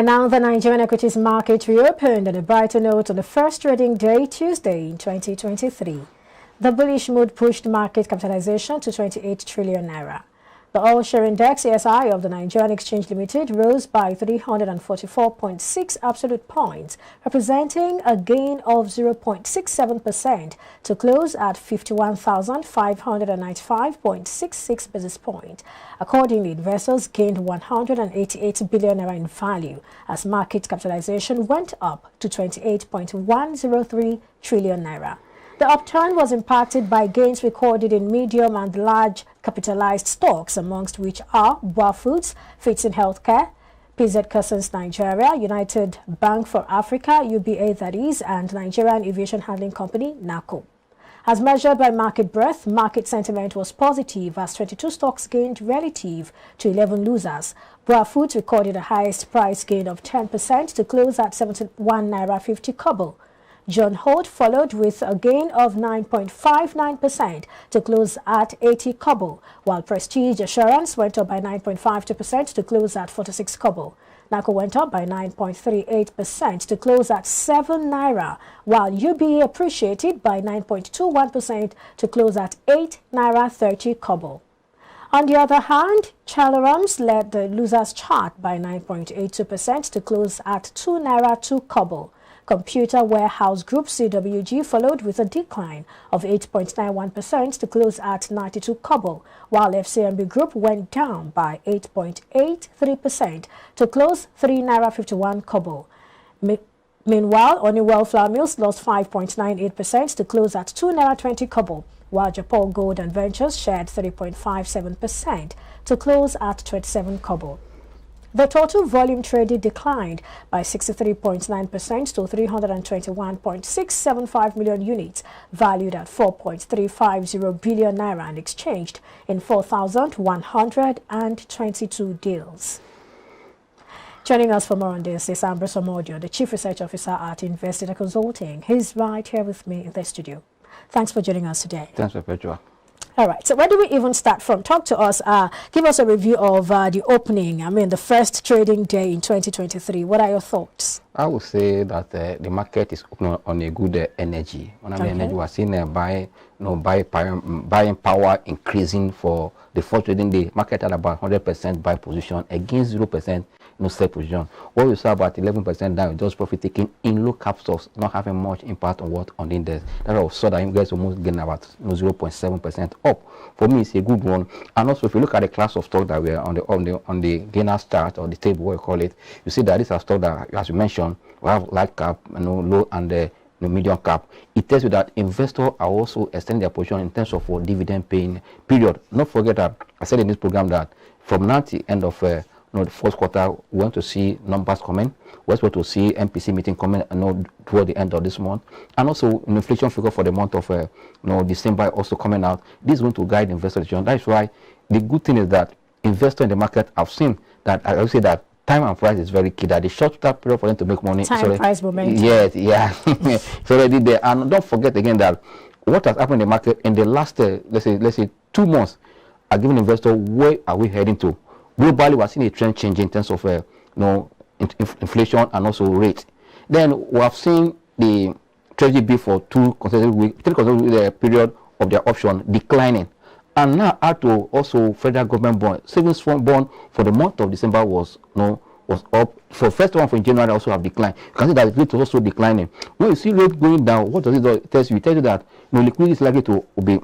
And now the Nigerian equities market reopened on a brighter note on the first trading day, Tuesday in 2023. The bullish mood pushed market capitalization to 28 trillion naira. The oil share index ASI of the Nigerian Exchange Limited rose by 344.6 absolute points, representing a gain of 0.67% to close at 51,595.66 basis points. Accordingly, investors gained 188 billion naira in value as market capitalization went up to 28.103 trillion naira. The upturn was impacted by gains recorded in medium and large capitalized stocks, amongst which are BUA Foods, Fitson Healthcare, PZ Cussons Nigeria, United Bank for Africa, UBA that is, and Nigerian Aviation Handling Company, NACO. As measured by market breadth, market sentiment was positive as 22 stocks gained relative to 11 losers. BUA Foods recorded a highest price gain of 10% to close at 71 naira 50 kobo. John Holt followed with a gain of 9.59% to close at 80 kobo, while Prestige Assurance went up by 9.52% to close at 46 kobo. NACO went up by 9.38% to close at 7 naira, while UBA appreciated by 9.21% to close at 8 naira 30 kobo. On the other hand, Chalarams led the losers chart by 9.82% to close at 2 naira 2 kobo. Computer Warehouse Group CWG followed with a decline of 8.91% to close at 92 kobo, while FCMB Group went down by 8.83% to close 3 naira 51 kobo. Meanwhile, Honeywell Flour Mills lost 5.98% to close at 2 naira 20 kobo, while Japan Gold and Ventures shared 3.57% to close at 27 kobo. The total volume traded declined by 63.9% to 321.675 million units, valued at 4.350 billion naira and exchanged in 4,122 deals. Joining us for more on this is Ambrose Omodio, the Chief Research Officer at Investigator Consulting. He's right here with me in the studio. Thanks for joining us today. Thanks, Perpetua. All right, so where do we even start from? Talk to us, give us a review of the opening, the first trading day in 2023. What are your thoughts? I would say that the market is open on a good energy. When I mean energy, we're seeing buying power increasing for the first trading day. Market at about 100% buy position against 0% sell position. What we saw about 11% down, just profit taking in low cap stocks, not having much impact on the index. That I saw that you guys almost gain about 0.7% up. For me, it's a good one. And also, if you look at the class of stock that we are on the gainers chart or the table, what you call it, you see that these are stock that, as you mentioned, we have light cap, low and the medium cap. It tells you that investors are also extending their position in terms of dividend paying period. Not forget that I said in this program that from now to the end of the first quarter, we want to see numbers coming. We want to see MPC meeting coming toward the end of this month, and also an inflation figure for the month of December also coming out. This is going to guide investors. That's why the good thing is that investors in the market have seen that. I would say that time and price is very key. That the short-term period for them to make money. Time, price, momentum. Yes, yeah, it's already there. And don't forget again that what has happened in the market in the last let's say 2 months are giving investors where are we heading to. Globally, we're seeing a trend change in terms of inflation and also rate. Then we have seen the Treasury bill for 3 consecutive period of their option declining, and now add to also federal government bond, savings fund bond for the month of December was up. For first one from January also have declined. You can see that the rate is also declining. When you see rate going down, what does it do? It tells you that liquidity is likely to be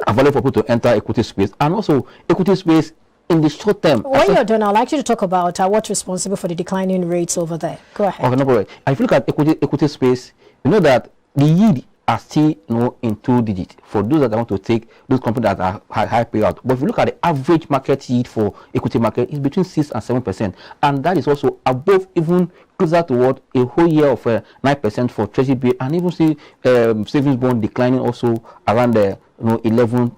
available for people to enter equity space, and also equity space in the short term. When you're done, I'd like you to talk about what's responsible for the declining rates over there. Go ahead. Okay, no problem. And if you look at equity space, you know that the yield are still in 2 digits for those that want to take those companies that are high payout. But if you look at the average market yield for equity market, it's between 6 and 7%, and that is also above, even closer toward a whole year of 9% for Treasury bill, and even see savings bond declining also around the 11,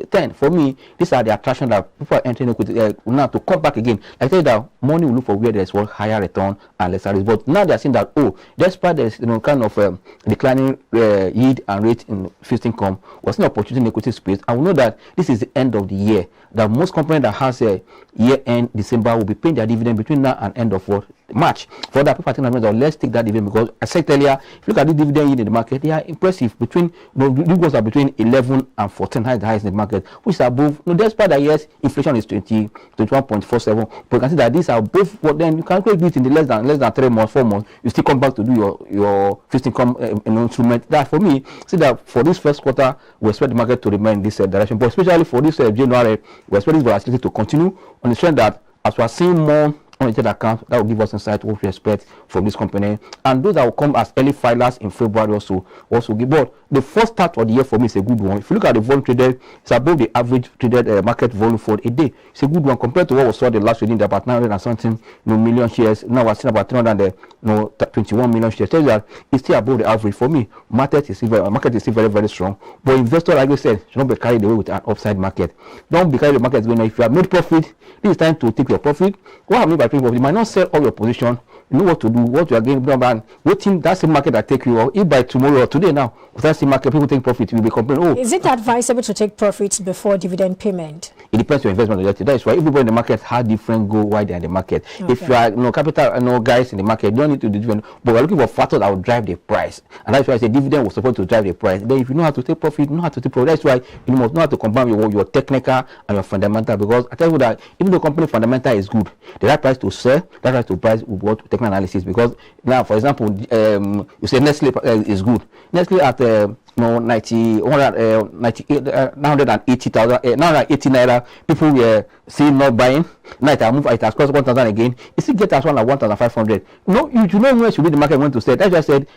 10. For me, these are the attraction that people are entering equity now to come back again. I tell you that money will look for where there's higher return and lesser risk. But now they're seeing that, despite there's kind of declining yield and rate in fixed income, we're seeing opportunity in equity space. And we know that this is the end of the year. That most companies that has a year-end December will be paying their dividend between now and end of March. For that, people think that let's take that dividend, because I said earlier, if you look at the dividend yield in the market, they are impressive. Between these are between 11 and 14, the highest in the market, which is above. Despite that, yes, inflation is 21.47, but you can see that these are both. But then you calculate it in the less than 3 months, 4 months, you still come back to do your fixed income instrument. That for me, see that for this first quarter, we expect the market to remain in this direction, but especially for this January, we expect this volatility to continue on the trend that as we are seeing more unaudited accounts, that will give us insight what we expect from this company, and those that will come as early filers in February also give. But the first start of the year for me is a good one. If you look at the volume traded, it's above the average traded market volume for a day. It's a good one compared to what we saw the last trading, about 900 and something million shares. Now we're seeing about 321 million shares. Tells you that it's still above the average. For me, market is still very, very strong. But investors, like I said, should not be carried away with an upside market. Don't be carried away with the market going on. If you have made profit, this is time to take your profit. What I mean by taking profit, you might not sell all your position. You know what to do, what you are getting, and waiting. That's the market that take you off. If by tomorrow or today now, without the market, people take profit, you will be complaining. Is it advisable to take profits before dividend payment? It depends on your investment objective. That is why everybody in the market has different goal why they are in the market. Okay. If you are capital, guys in the market, you don't need to do different. But we're looking for factors that will drive the price, and that's why I say dividend was supposed to drive the price. Then if you know how to take profit, you know how to take profit. That's why you must know how to combine your technical and your fundamental. Because I tell you that even though company fundamental is good, the right price to sell, that right to price with what technical analysis. Because now, for example, you say Nestle is good. Nestle at 980,000, 980 naira. People were still not buying. Now it has cost 1,000 again. It still get as one at 1,500. No, you know where should be the market want to sell. That's why I said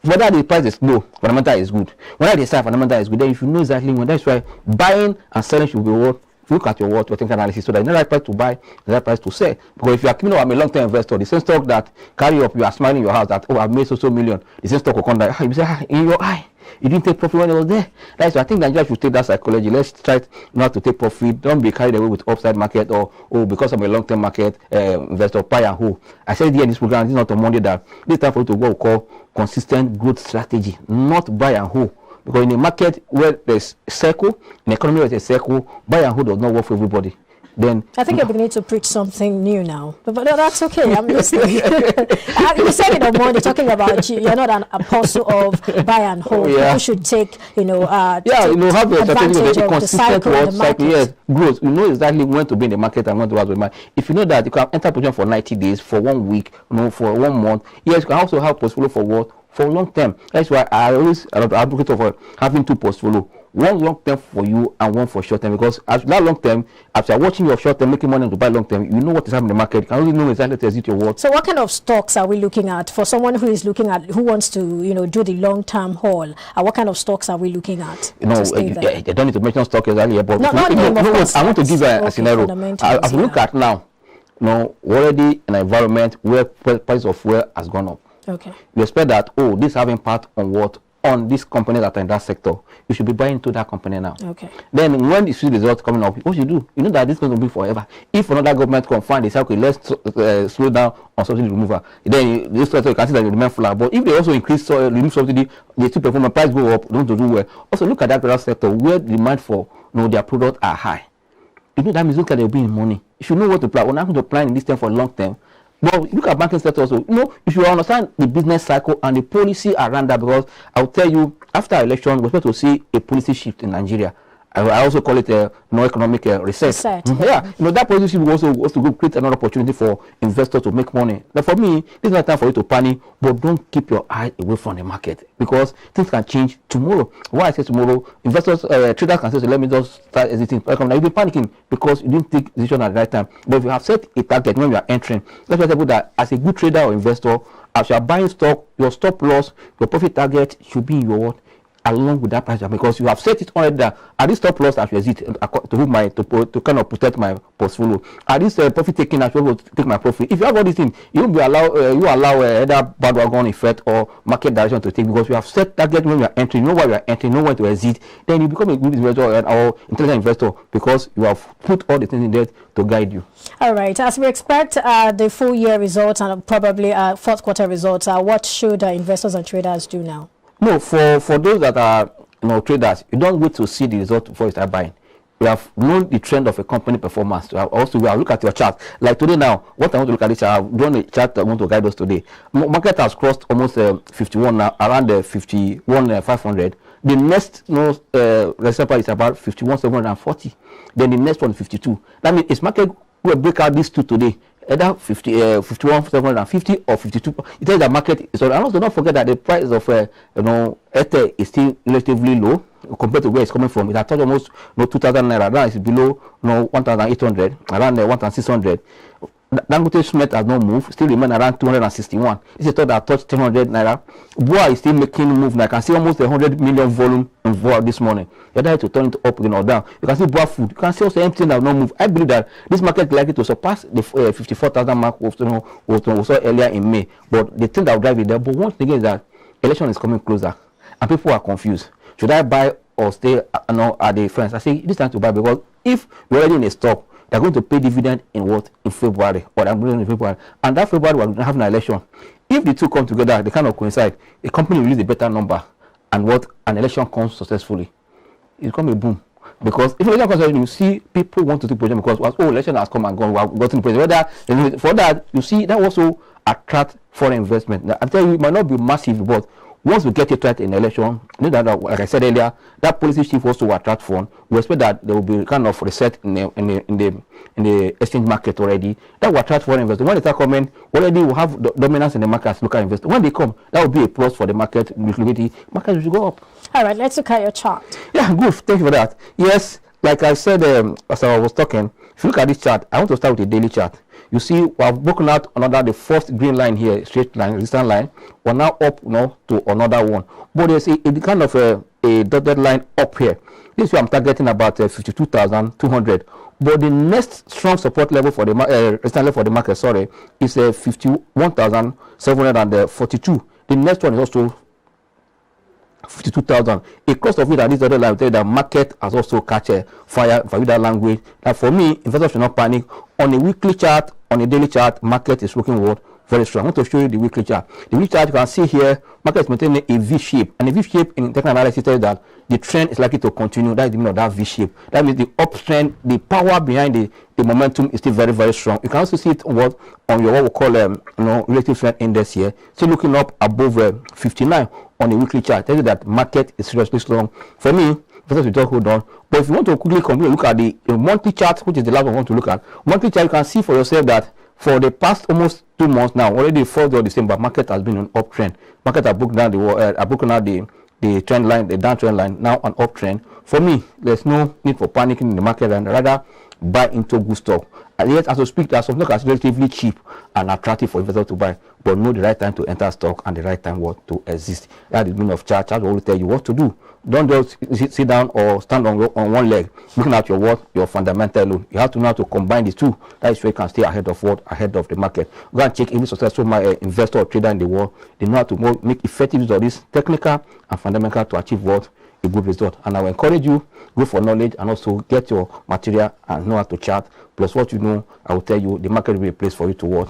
whether the price is low, fundamental is good. Whether the size fundamental is good, then if you know exactly when. That's why buying and selling should be what. Look at your technical analysis so that the right price to buy, the right price to sell. Because if you are keeping up, I'm a long-term investor, the same stock that carry up, you are smiling in your house that I've made so million, the same stock will come down. You say in your eye, you didn't take profit when it was there. That's why I think Nigeria should take that psychology. Let's try not to take profit. Don't be carried away with upside market or because I'm a long-term market investor, buy and hold. I said here in this program, this is not on Monday, that this time for you to what we call consistent growth strategy, not buy and hold. Because in a market where there's a circle, in an economy where there's a circle, buy and hold does not work for everybody. Then I think you're beginning to preach something new now, but that's okay. I'm listening. You said it on Monday, talking about you're not an apostle of buy and hold. Yeah. You should take, have advantage of the cycle in the market. Yes, growth. You know exactly when to be in the market and when to out of the market. If you know that you can enter position for 90 days, for 1 week, for 1 month. Yes, you can also have portfolio for what? For long term. That's why I always advocate for having 2 portfolio. One long term for you and one for short term, because as that long term, after watching your short term making money to buy long term, you know what is happening in the market. You can only know exactly to exit your work. So what kind of stocks are we looking at for someone who is looking at, who wants to do the long term haul? What kind of stocks are we looking at? You don't need to mention stock exactly, but I want to give you a scenario. As we look at now, already an environment where price of fuel has gone up. Okay. You expect that this have impact on what? On these companies that are in that sector. You should be buying into that company now. Okay. Then when you see the results coming up, what you do? You know that this is going to be forever. If another government can find this, okay, let's slow down on subsidy removal. Then this sector, you can see that it remain flat. But if they also increase remove subsidy, they still perform, the price go up, don't do well. Also look at that other sector where the demand for their products are high. You know that means look at they'll be in money. You should know what to plan. When I'm going to plan in this term for long term. But look at banking sector also. You should understand the business cycle and the policy around that, because I'll tell you, after election, we're supposed to see a policy shift in Nigeria. I also call it economic reset. Yeah. That policy will also create another opportunity for investors to make money. Now, for me, this is not time for you to panic, but don't keep your eye away from the market, because things can change tomorrow. Why I say tomorrow, investors, traders can say, let me just start exiting. Now you'll be panicking because you didn't take decision at the right time. But if you have set a target when you are entering, let's tell that as a good trader or investor, as you are buying stock, your stop loss, your profit target should be in your along with that price because you have set it already that at this stop loss as you exit to kind of protect my portfolio. At this profit taking as well to take my profit. If you have all these things, you will be allow either bad wagon effect or market direction to take because you have set target when you are entering, you know why you are entering, you know when to exit. Then you become a good investor or intelligent investor because you have put all the things in there to guide you. All right. As we expect the full year results and probably fourth quarter results, what should investors and traders do now? No, for those that are traders, you don't wait to see the result before you start buying. You have known the trend of a company performance. Also, we have look at your chart. Like today now, what I want to look at this, I have drawn a chart I want to guide us today. Market has crossed almost 51 now, around the 51,500. The next resistance is about 51,740. Then the next one 52. That means its market will break out these two today. Either 51,750 or 52. It tells the market. So, and also don't forget that the price of Ether is still relatively low compared to where it's coming from. It has touched almost 2,000 naira. Now it's below 1,800, around 1,600. Dangote Cement has not moved, still remain around 261. This is a thought that touched 300 naira. Boa is still making move now. I can see almost 100 million volume in Boa this morning. You have to turn it up again or down. You can see Boa food. You can see also empty that not move. I believe that this market is likely to surpass the 54,000 mark we saw earlier in May. But the thing that will drive it there. But once again is that election is coming closer and people are confused. Should I buy or stay at the fence? I say this time to buy because if we're already in a stock, they're going to pay dividend in what? In February. Or they're going in February. And that February, we're going to have an election. If the two come together, they kind of coincide. The company will release a better number. And what? An election comes successfully. It becomes a boom. Because if election comes successfully, you see people want to take position because, election has come and gone. We have gotten president. For that, you see, that also attract foreign investment. Now, I tell you, it might not be massive, but once we get it right in the election, like I said earlier, that policy shift also attract funds. We expect that there will be kind of reset in the exchange market already. That will attract foreign investors. When they start coming, already we have dominance in the market as local investors. When they come, that will be a plus for the market. Liquidity, market will go up. All right, let's look at your chart. Yeah, good. Thank you for that. Yes, like I said as I was talking, if you look at this chart, I want to start with a daily chart. You see, we have broken out the first green line here, straight line, resistance line. We're now up to another one. But there's a kind of a dotted line up here. This is where I'm targeting about 52,200. But the next strong support level for the resistance level for the market, is 51,742. The next one is also 52,000. A cost of it at this other line will tell you that market has also catch a fire for that language. Now for me, investors should not panic. On a weekly chart, on a daily chart, market is looking very strong. I want to show you the weekly chart. The weekly chart, you can see here, market is maintaining a V shape. And a V shape in technical analysis tells you that the trend is likely to continue. That is the meaning of that V shape. That means the uptrend, the power behind the momentum is still very, very strong. You can also see it on your what we call relative strength index here. Still looking up above 59 on a weekly chart. Tells you that market is seriously strong. For me, investors will just hold on. But if you want to quickly continue look at the monthly chart, which is the last one I want to look at, monthly chart, you can see for yourself that for the past almost 2 months now, already 4th of December, market has been on uptrend. Market have broken down the trend line, the downtrend line, now an uptrend. For me, there's no need for panicking in the market and rather buy into good stock. And yet, as we speak, there are some stocks that's relatively cheap and attractive for investors to buy, but know the right time to enter stock and the right time to exist. That is the meaning of chart. Chart will always tell you what to do. Don't just sit down or stand on one leg looking at your fundamental loan. You have to know how to combine the two. That is where you can stay ahead of the market. Go and check any successful investor or trader in the world. They know how to make effective use of this technical and fundamental to achieve a good result. And I will encourage you, go for knowledge and also get your material and know how to chart. Plus what you know, I will tell you the market will be a place for you to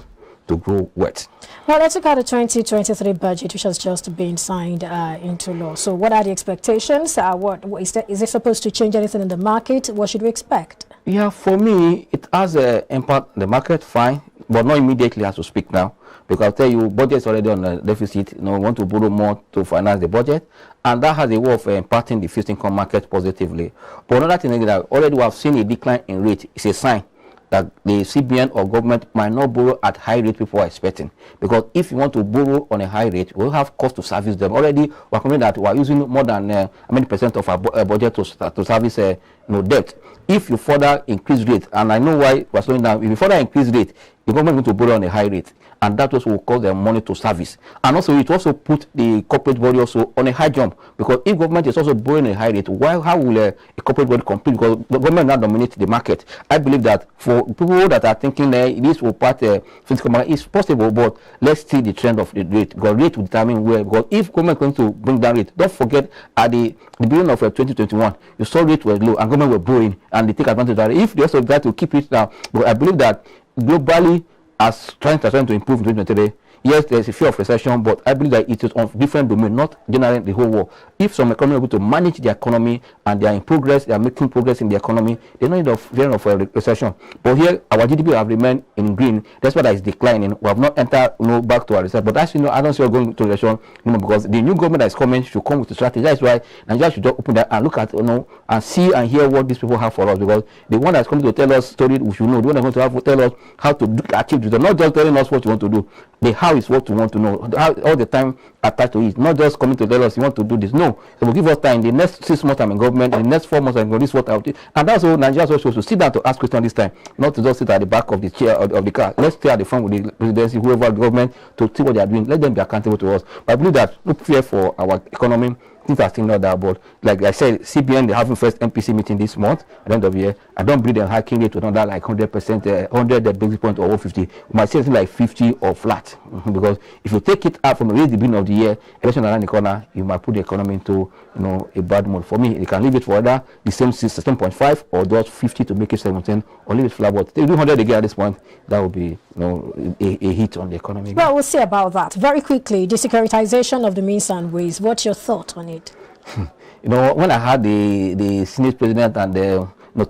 grow wet. Well, let's look at the 2023 budget, which has just been signed into law. So what are the expectations? What is it supposed to change anything in the market? What should we expect? Yeah, for me, it has an impact on the market, fine, but not immediately as we speak now. Because I'll tell you, budget is already on a deficit. We want to borrow more to finance the budget. And that has a way of impacting the fixed income market positively. But another thing is that already we have seen a decline in rate. It's a sign that the CBN or government might not borrow at high rate people are expecting. Because if you want to borrow on a high rate, we'll have cost to service them. Already, we're coming that we're using more than percent of our budget to service debt. If you further increase rate, and I know why we're slowing down, if you further increase rate, the government is going to borrow on a high rate. and that also will cause their money to service. And also it also put the corporate body also on a high jump, because if government is also borrowing a high rate, how will a corporate body compete? Because the government now dominates the market. I believe that for people that are thinking this will part physical market, it's possible, but let's see the trend of the rate, because rate will determine where. Because if government is going to bring down rate, don't forget at the beginning of 2021, you saw rate was low and government were borrowing, and they take advantage of that. If they also try to keep it down, but I believe that globally, as trying to improve in 2023, yes, there's a fear of recession, but I believe that it is on different domains, not generally the whole world. If some economy are able to manage the economy and they are in progress, they are making progress in the economy, they don't need of fear of a recession. But here, our GDP have remained in green. That's why that is declining. We have not entered back to our recession. But as you know, I don't see us going to recession because the new government that is coming should come with a strategy. That's why Nigeria should just open that and look at and see and hear what these people have for us, because the one that's coming to tell us story, we should know. The one that's going to have to tell us how to achieve it. They're not just telling us what you want to do. The how is what we want to know. How, all the time attached to it. Not just coming to tell us you want to do this. No. So we'll give us time. The next 6 months I'm in government, in the next 4 months I'm going to this what I'll do. And that's what Nigeria also supposed to sit down to ask questions this time. Not to just sit at the back of the chair of the car. Let's stay at the front with the presidency, whoever the government, to see what they are doing. Let them be accountable to us. But I believe that no fear for our economy. Things are still not that, but like I said, CBN, they're having first MPC meeting this month at the end of the year. I don't believe they're hiking it to another like 100%, 100 basis point or 150. We might say something like 50 or flat. Because if you take it out from the beginning of the year, election around the corner, you might put the economy into a bad mode. For me, you can leave it for either the same 16.5 or just 50 to make it 17, or leave it flat. But if you do 100 again at this point, that would be a hit on the economy. Well, we'll see about that. Very quickly, the securitization of the means and ways. What's your thought on it? When I had the Senate president and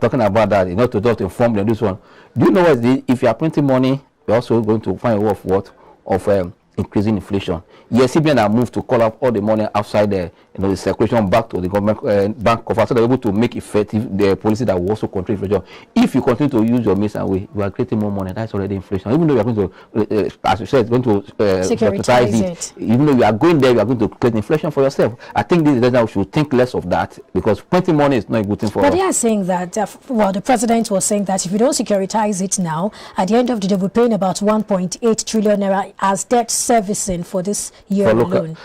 talking about that, to just inform them this one. Do you know what? If you are printing money, you're also going to find a way of what? Of increasing inflation. Yes, CBN have moved to call up all the money outside the circulation back to the government bank cover, so they're able to make effective the policy that will also control inflation. If you continue to use your means and way, you are creating more money. That's already inflation. Even though you are going to, as you said, going to securitize it. Even though you are going there, you are going to create inflation for yourself. I think this is that we should think less of that, because printing money is not a good thing for us. But they are saying that, the president was saying that if you don't securitize it now, at the end of the day, we're paying about 1.8 trillion naira as debt servicing for this year alone.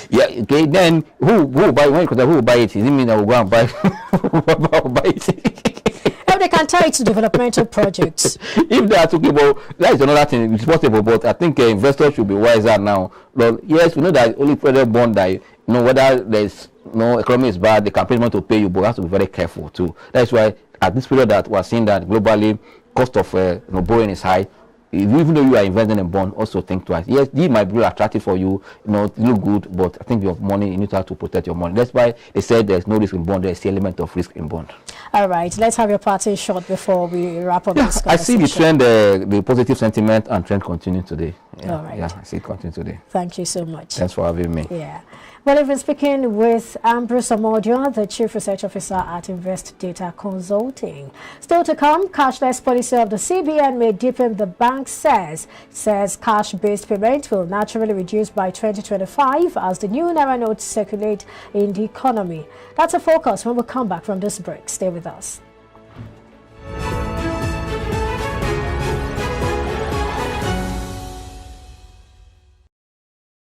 Yeah, okay, then who buy it? Does it mean that we'll go and buy, buy it? They can tie it to developmental projects. If they are talking about that, is another thing. It's possible, but I think investors should be wiser now. But yes, we know that only federal bond that whether there's economy is bad, the campaign want to pay you, but you have to be very careful too. That's why at this period that we're seeing that globally cost of borrowing is high. Even though you are investing in bond, also think twice. Yes, these might be attractive for you, look good, but I think your money, you need to have to protect your money. That's why they said there's no risk in bond, there's the element of risk in bond. All right, let's have your parting shot before we wrap up this conversation. I see the trend, the positive sentiment and trend continue today. Yeah, all right. Yeah, I see it continue today. Thank you so much. Thanks for having me. Yeah. Well, I've been speaking with Ambrose Amodio, the Chief Research Officer at Invest Data Consulting. Still to come, cashless policy of the CBN may deepen, the bank says cash-based payment will naturally reduce by 2025 as the new Naira notes circulate in the economy. That's a focus when we come back from this break. Stay with us.